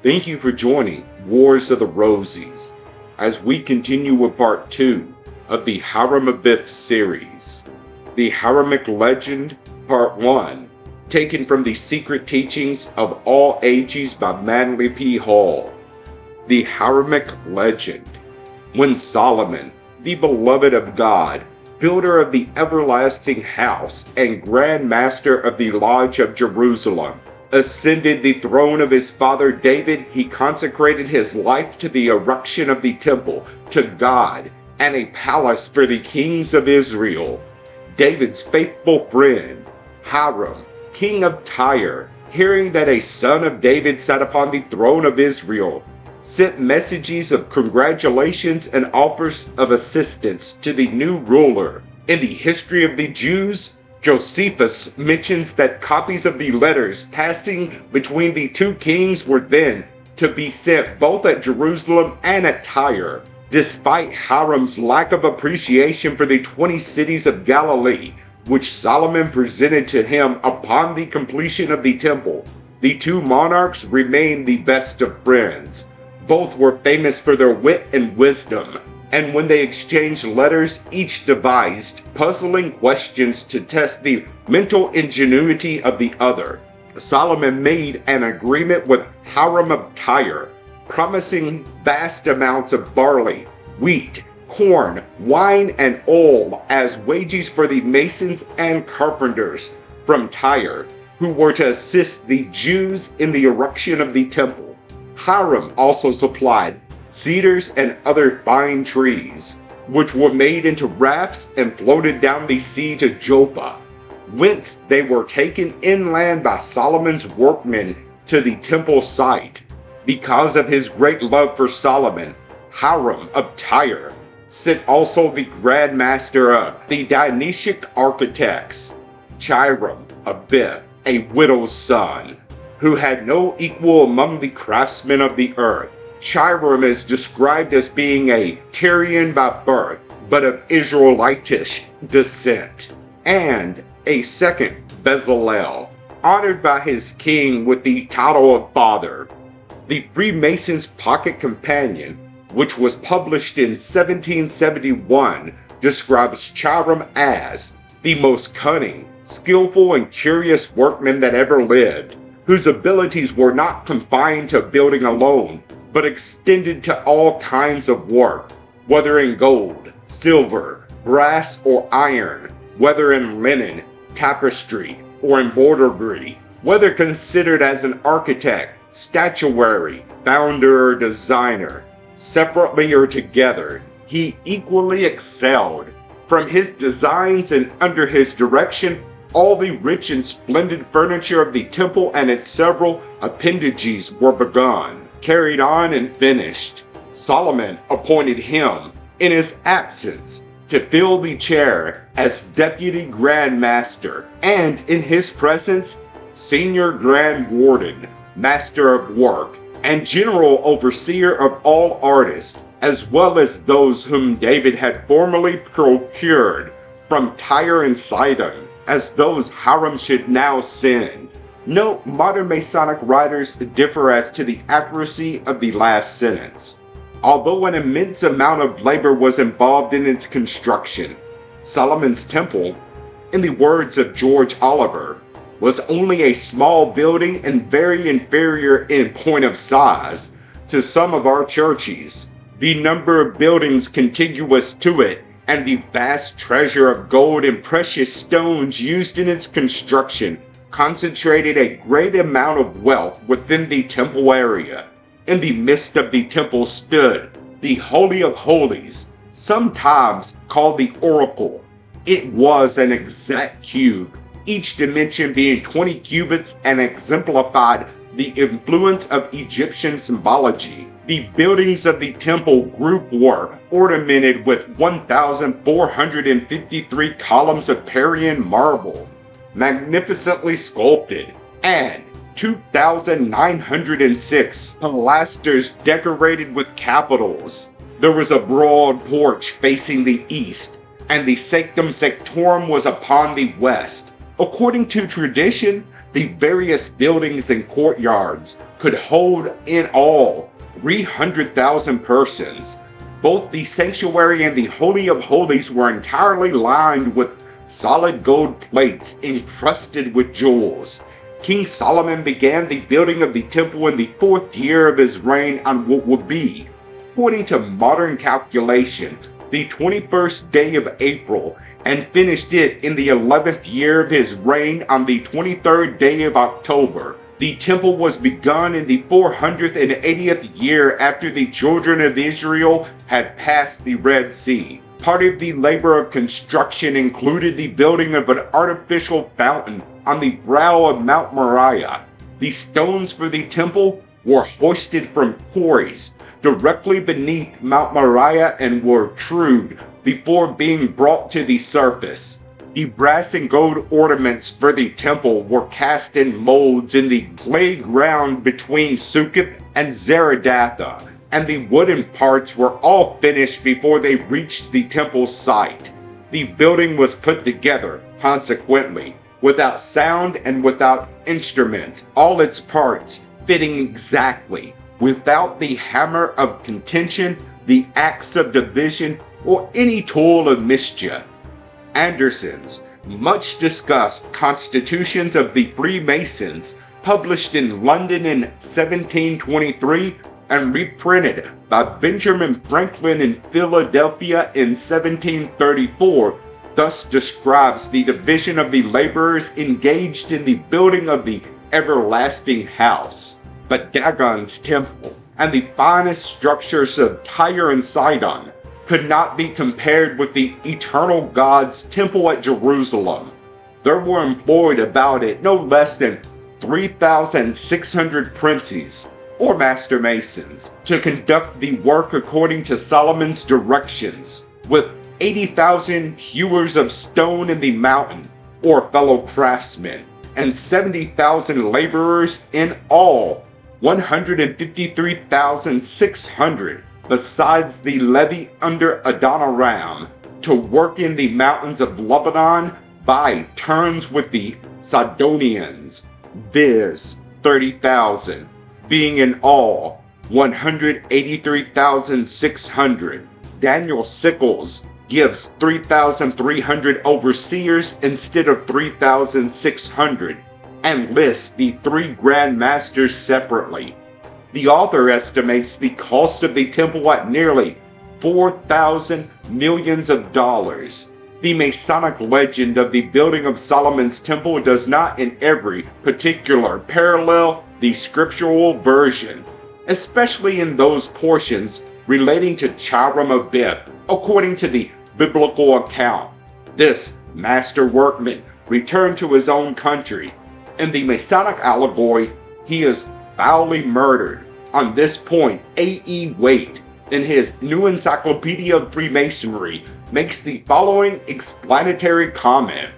Thank you for joining Wars of the Rosies as we continue with part 2 of the Hiram Abiff Series. The Hiramic Legend, Part 1, taken from the Secret Teachings of All Ages by Manly P. Hall. The Hiramic Legend. When Solomon, the beloved of God, builder of the everlasting house and Grand Master of the Lodge of Jerusalem, ascended the throne of his father David, he consecrated his life to the erection of the temple to God and a palace for the kings of Israel. David's faithful friend, Hiram, king of Tyre, hearing that a son of David sat upon the throne of Israel, sent messages of congratulations and offers of assistance to the new ruler. In the history of the Jews, Josephus mentions that copies of the letters passing between the two kings were then to be sent both at Jerusalem and at Tyre. Despite Hiram's lack of appreciation for the 20 cities of Galilee, which Solomon presented to him upon the completion of the temple, the two monarchs remained the best of friends. Both were famous for their wit and wisdom, and when they exchanged letters, each devised puzzling questions to test the mental ingenuity of the other. Solomon made an agreement with Hiram of Tyre, promising vast amounts of barley, wheat, corn, wine, and oil as wages for the masons and carpenters from Tyre, who were to assist the Jews in the erection of the temple. Hiram also supplied cedars and other fine trees, which were made into rafts and floated down the sea to Joppa, whence they were taken inland by Solomon's workmen to the temple site. Because of his great love for Solomon, Hiram of Tyre sent also the Grand Master of the Dionysiac architects, Hiram Abiff, a widow's son, who had no equal among the craftsmen of the earth. Hiram is described as being a Tyrian by birth, but of Israelitish descent, and a second Bezalel, honored by his king with the title of father. The Freemasons' Pocket Companion, which was published in 1771, describes Hiram as the most cunning, skillful, and curious workman that ever lived, whose abilities were not confined to building alone, but extended to all kinds of work, whether in gold, silver, brass, or iron, whether in linen, tapestry, or embroidery, whether considered as an architect, statuary, founder, or designer, separately or together, he equally excelled. From his designs and under his direction, all the rich and splendid furniture of the temple and its several appendages were begun, carried on, and finished. Solomon appointed him, in his absence, to fill the chair as Deputy Grand Master, and in his presence, Senior Grand Warden, Master of Work, and General Overseer of all artists, as well as those whom David had formerly procured from Tyre and Sidon, as those Hiram should now send. Note, modern Masonic writers differ as to the accuracy of the last sentence. Although an immense amount of labor was involved in its construction, Solomon's Temple, in the words of George Oliver, was only a small building and very inferior in point of size to some of our churches. The number of buildings contiguous to it and the vast treasure of gold and precious stones used in its construction concentrated a great amount of wealth within the temple area. In the midst of the temple stood the Holy of Holies, sometimes called the Oracle. It was an exact cube, each dimension being 20 cubits, and exemplified the influence of Egyptian symbology. The buildings of the temple group were ornamented with 1,453 columns of Parian marble, magnificently sculpted, and 2,906 pilasters decorated with capitals. There was a broad porch facing the east, and the Sanctum Sanctorum was upon the west. According to tradition, The various buildings and courtyards could hold in all 300,000 persons. Both the sanctuary and the Holy of Holies were entirely lined with solid gold plates encrusted with jewels. King Solomon began the building of the temple in the 4th year of his reign on what would be, according to modern calculation, the 21st day of April, and finished it in the 11th year of his reign on the 23rd day of October. The temple was begun in the 480th year after the children of Israel had passed the Red Sea. Part of the labor of construction included the building of an artificial fountain on the brow of Mount Moriah. The stones for the temple were hoisted from quarries directly beneath Mount Moriah and were trued before being brought to the surface. The brass and gold ornaments for the temple were cast in molds in the playground between Succoth and Zeradatha, and the wooden parts were all finished before they reached the temple site. The building was put together, consequently, without sound and without instruments, all its parts fitting exactly, without the hammer of contention, the axe of division, or any tool of mischief. Anderson's much discussed Constitutions of the Freemasons, published in London in 1723 and reprinted by Benjamin Franklin in Philadelphia in 1734, thus describes the division of the laborers engaged in the building of the everlasting house. But Dagon's temple and the finest structures of Tyre and Sidon could not be compared with the eternal God's temple at Jerusalem. There were employed about it no less than 3,600 princes, or master masons, to conduct the work according to Solomon's directions, with 80,000 hewers of stone in the mountain, or fellow craftsmen, and 70,000 laborers in all, 153,600, besides the levy under Adoniram, to work in the mountains of Lebanon by turns with the Sidonians, viz. 30,000, being in all 183,600. Daniel Sickles gives 3,300 overseers instead of 3,600, and lists the 3 Grand Masters separately. The author estimates the cost of the temple at nearly 4,000 millions of dollars. The Masonic legend of the building of Solomon's temple does not in every particular parallel the scriptural version, especially in those portions relating to Hiram Abiff, according to the biblical account. This master workman returned to his own country. In the Masonic allegory, he is foully murdered. On this point, A.E. Waite, in his New Encyclopedia of Freemasonry, makes the following explanatory comment.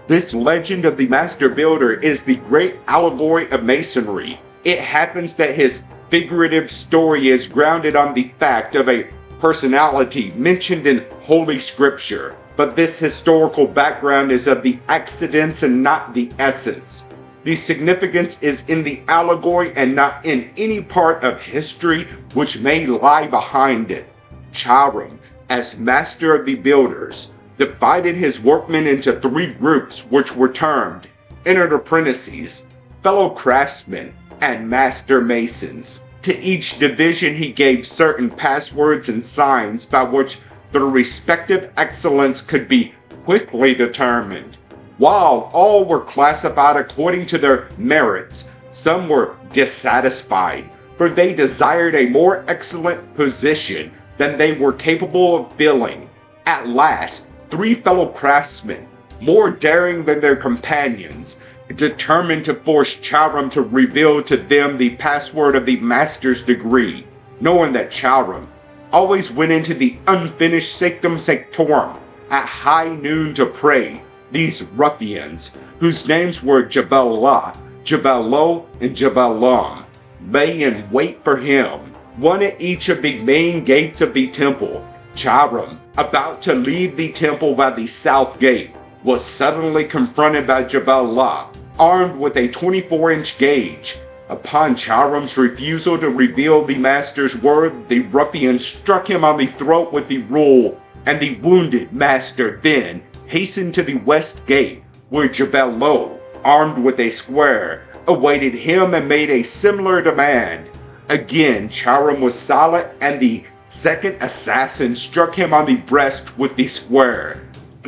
This legend of the Master Builder is the great allegory of Masonry. It happens that his figurative story is grounded on the fact of a personality mentioned in Holy Scripture, but this historical background is of the accidents and not the essence. The significance is in the allegory and not in any part of history which may lie behind it. Hiram, as master of the builders, divided his workmen into 3 groups which were termed entered apprentices, fellow craftsmen, and master masons. To each division he gave certain passwords and signs by which their respective excellence could be quickly determined. While all were classified according to their merits, some were dissatisfied, for they desired a more excellent position than they were capable of filling. At last, 3 fellow craftsmen, more daring than their companions, determined to force Hiram to reveal to them the password of the master's degree, knowing that Hiram always went into the unfinished Sanctum Sanctorum at high noon to pray. These ruffians, whose names were Jabelah, Jabelo, and Jabelum, lay in wait for him, one at each of the main gates of the temple. Hiram, about to leave the temple by the south gate, was suddenly confronted by Jabelah, armed with a 24-inch gauge. Upon Hiram's refusal to reveal the master's word, the ruffian struck him on the throat with the rule, and the wounded master then hastened to the west gate, where Jacques de Molay, armed with a square, awaited him and made a similar demand. Again, Hiram was silent, and the second assassin struck him on the breast with the square.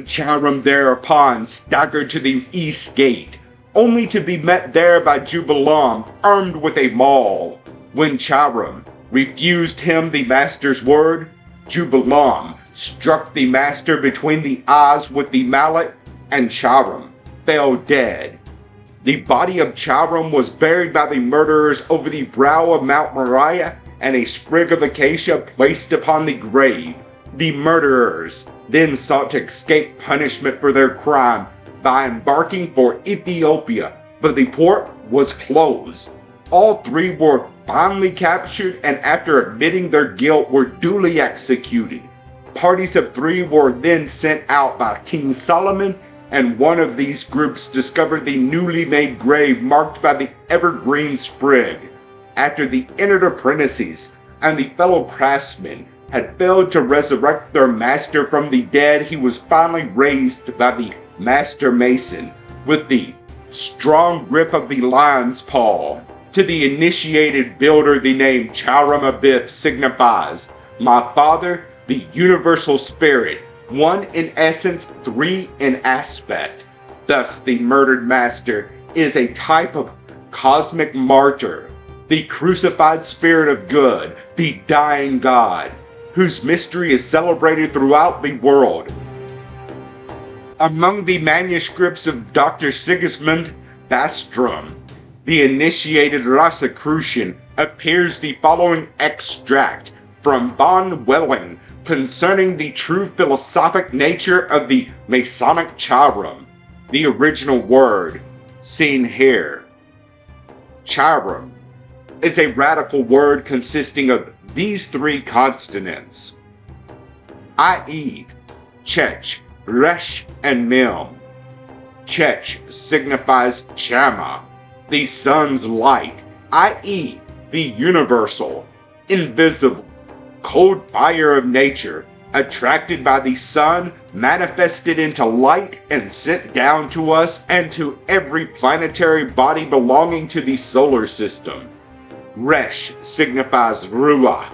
Hiram thereupon staggered to the east gate, only to be met there by Jubilam, armed with a maul. When Hiram refused him the master's word, Jubilam struck the master between the eyes with the mallet, and Hiram fell dead. The body of Hiram was buried by the murderers over the brow of Mount Moriah, and a sprig of acacia placed upon the grave. The murderers then sought to escape punishment for their crime by embarking for Ethiopia, but the port was closed. All three were finally captured, and after admitting their guilt were duly executed. Parties of 3 were then sent out by King Solomon, and one of these groups discovered the newly made grave marked by the evergreen sprig. After the entered apprentices and the fellow craftsmen had failed to resurrect their master from the dead, he was finally raised by the master mason with the strong grip of the lion's paw. To the initiated builder, the name Hiram Abiff signifies "my father, the universal spirit, one in essence, 3 in aspect." Thus, the murdered master is a type of cosmic martyr, the crucified spirit of good, the dying God, whose mystery is celebrated throughout the world. Among the manuscripts of Dr. Sigismund Bastrom, the initiated Rosicrucian, appears the following extract from von Welling concerning the true philosophic nature of the Masonic Hiram. The original word, seen here. Hiram is a radical word consisting of these 3 consonants, i.e., Chech, Resh, and Mim. Chech signifies Chama, the sun's light, i.e., the universal, invisible, cold fire of nature, attracted by the sun, manifested into light and sent down to us and to every planetary body belonging to the solar system. Resh signifies Ruah,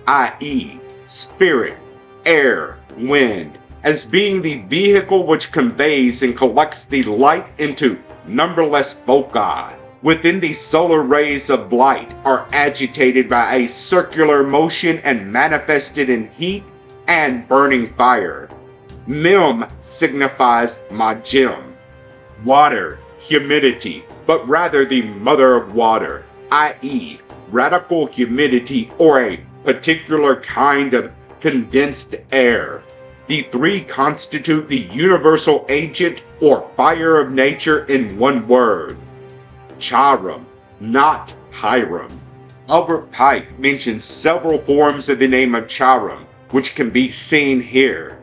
i.e., spirit, air, wind, as being the vehicle which conveys and collects the light into numberless foci. Within the solar rays of light are agitated by a circular motion and manifested in heat and burning fire. Mim signifies Majim, water, humidity, but rather the mother of water, i.e., radical humidity or a particular kind of condensed air. The 3 constitute the universal agent or fire of nature in one word. Hiram, not Hiram. Albert Pike mentions several forms of the name of Hiram, which can be seen here.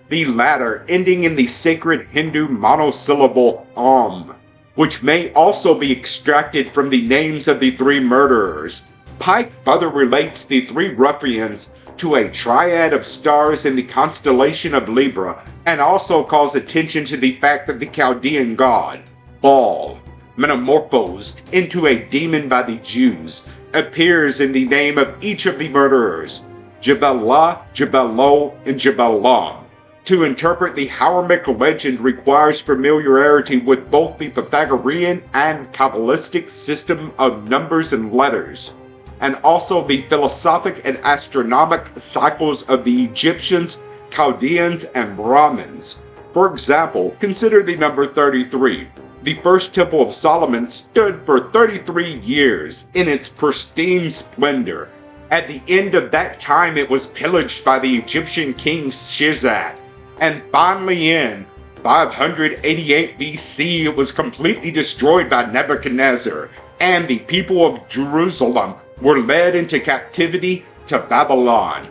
The latter ending in the sacred Hindu monosyllable Om, which may also be extracted from the names of the 3 murderers. Pike further relates the 3 ruffians to a triad of stars in the constellation of Libra, and also calls attention to the fact that the Chaldean god, Baal, metamorphosed into a demon by the Jews, appears in the name of each of the murderers, Jabala, Jabalo, and Jabalam. To interpret the Hiramic legend requires familiarity with both the Pythagorean and Qabbalistic system of numbers and letters, and also the philosophic and astronomic cycles of the Egyptians, Chaldeans, and Brahmins. For example, consider the number 33. The first Temple of Solomon stood for 33 years in its pristine splendor. At the end of that time it was pillaged by the Egyptian king Shizak, and finally in 588 BC it was completely destroyed by Nebuchadnezzar, and the people of Jerusalem were led into captivity to Babylon.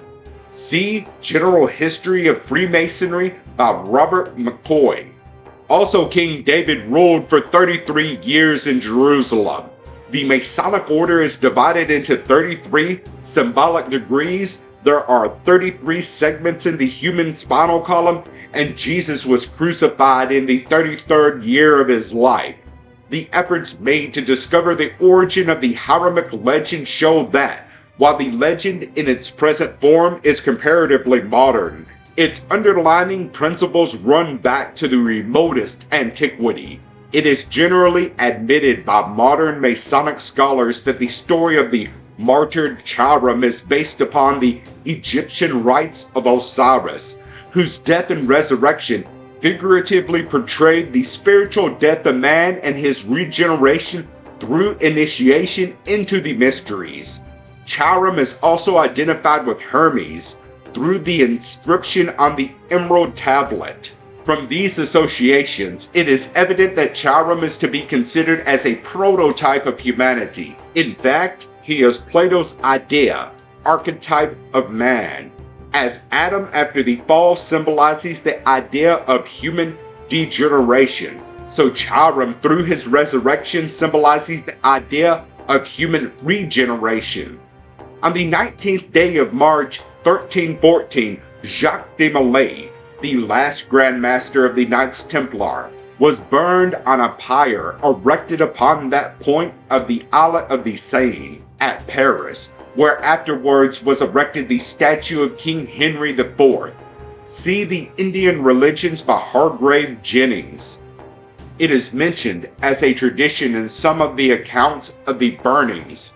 See General History of Freemasonry by Robert McCoy. Also, King David ruled for 33 years in Jerusalem. The Masonic order is divided into 33 symbolic degrees. There are 33 segments in the human spinal column, and Jesus was crucified in the 33rd year of his life. The efforts made to discover the origin of the Hiramic legend show that, while the legend in its present form is comparatively modern, its underlying principles run back to the remotest antiquity. It is generally admitted by modern Masonic scholars that the story of the martyred Hiram is based upon the Egyptian rites of Osiris, whose death and resurrection figuratively portrayed the spiritual death of man and his regeneration through initiation into the mysteries. Hiram is also identified with Hermes through the inscription on the emerald tablet. From these associations, it is evident that Hiram is to be considered as a prototype of humanity. In fact, he is Plato's idea, archetype of man, as Adam after the fall symbolizes the idea of human degeneration. So Hiram through his resurrection symbolizes the idea of human regeneration. On the 19th day of March 1314, Jacques de Molay, the last Grand Master of the Knights Templar, was burned on a pyre erected upon that point of the Islet of the Seine at Paris, where afterwards was erected the statue of King Henry IV. See the Indian Religions by Hargrave Jennings. It is mentioned as a tradition in some of the accounts of the burnings,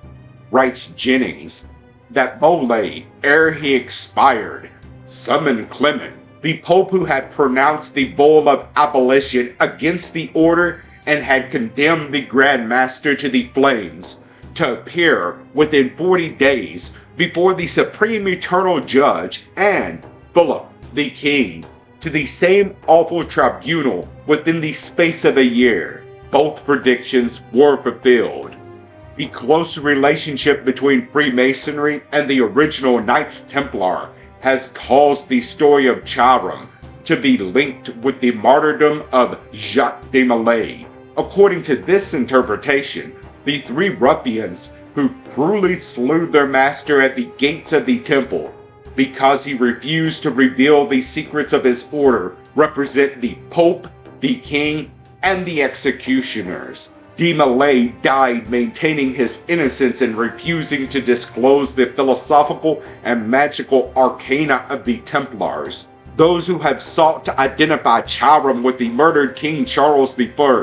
writes Jennings, that Molay, ere he expired, summoned Clement, the Pope who had pronounced the bull of abolition against the order and had condemned the Grand Master to the flames, to appear within 40 days before the Supreme Eternal Judge and Philip the King to the same awful tribunal within the space of a year. Both predictions were fulfilled. The close relationship between Freemasonry and the original Knights Templar has caused the story of Hiram to be linked with the martyrdom of Jacques de Molay. According to this interpretation, the three ruffians who cruelly slew their master at the gates of the temple because he refused to reveal the secrets of his order represent the Pope, the King, and the executioners. De Molay died maintaining his innocence and refusing to disclose the philosophical and magical arcana of the Templars. Those who have sought to identify Hiram with the murdered King Charles I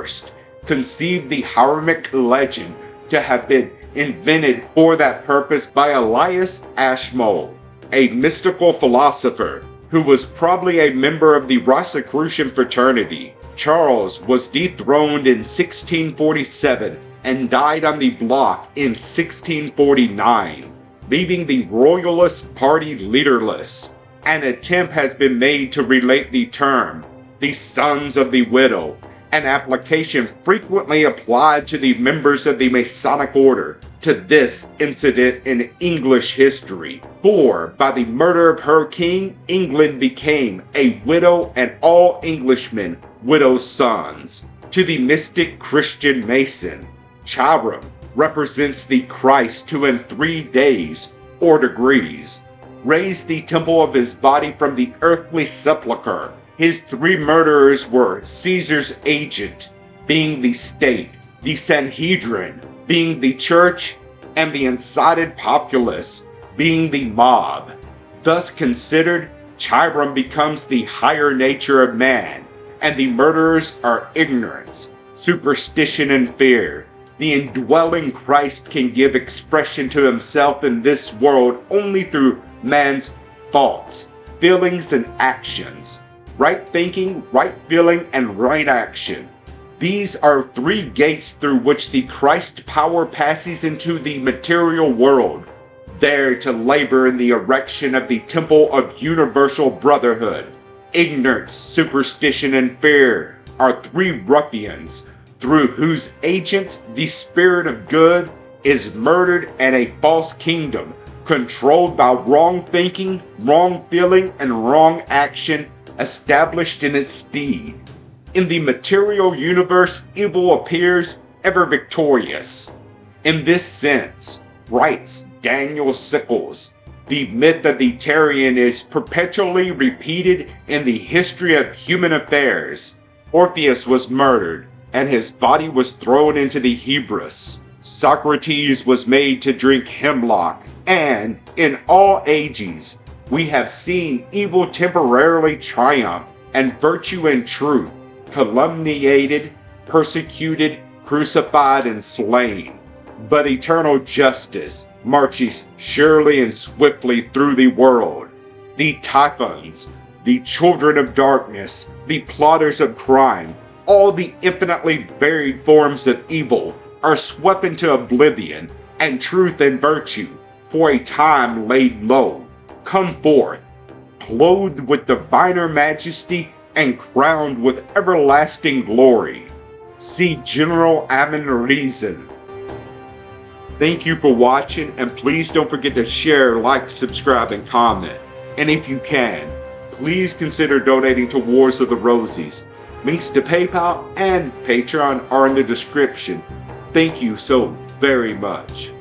conceived the Hiramic legend to have been invented for that purpose by Elias Ashmole, a mystical philosopher who was probably a member of the Rosicrucian fraternity. Charles was dethroned in 1647 and died on the block in 1649, leaving the Royalist Party leaderless. An attempt has been made to relate the term, the sons of the widow, an application frequently applied to the members of the Masonic order, to this incident in English history. For by the murder of her king, England became a widow and all Englishmen widows' sons. To the mystic Christian Mason, Hiram represents the Christ who in 3 days, or degrees, raised the temple of his body from the earthly sepulchre. His 3 murderers were Caesar's agent, being the state, the Sanhedrin, being the church, and the incited populace, being the mob. Thus considered, Hiram becomes the higher nature of man, and the murderers are ignorance, superstition, and fear. The indwelling Christ can give expression to himself in this world only through man's thoughts, feelings, and actions. Right thinking, right feeling, and right action. These are 3 gates through which the Christ power passes into the material world, there to labor in the erection of the temple of universal brotherhood. Ignorance, superstition, and fear are 3 ruffians through whose agents the spirit of good is murdered and a false kingdom, controlled by wrong thinking, wrong feeling, and wrong action, established in its stead. In the material universe, evil appears ever victorious. In this sense, writes Daniel Sickles, the myth of the Tyrian is perpetually repeated in the history of human affairs. Orpheus was murdered, and his body was thrown into the Hebrus. Socrates was made to drink hemlock, and in all ages, we have seen evil temporarily triumph, and virtue and truth calumniated, persecuted, crucified, and slain. But eternal justice marches surely and swiftly through the world. The Typhons, the children of darkness, the plotters of crime, all the infinitely varied forms of evil are swept into oblivion, and truth and virtue, for a time laid low, come forth, clothed with diviner majesty and crowned with everlasting glory. See General Ammon Reason. Thank you for watching, and please don't forget to share, like, subscribe, and comment. And if you can, please consider donating to Wars of the Rosies. Links to PayPal and Patreon are in the description. Thank you so very much.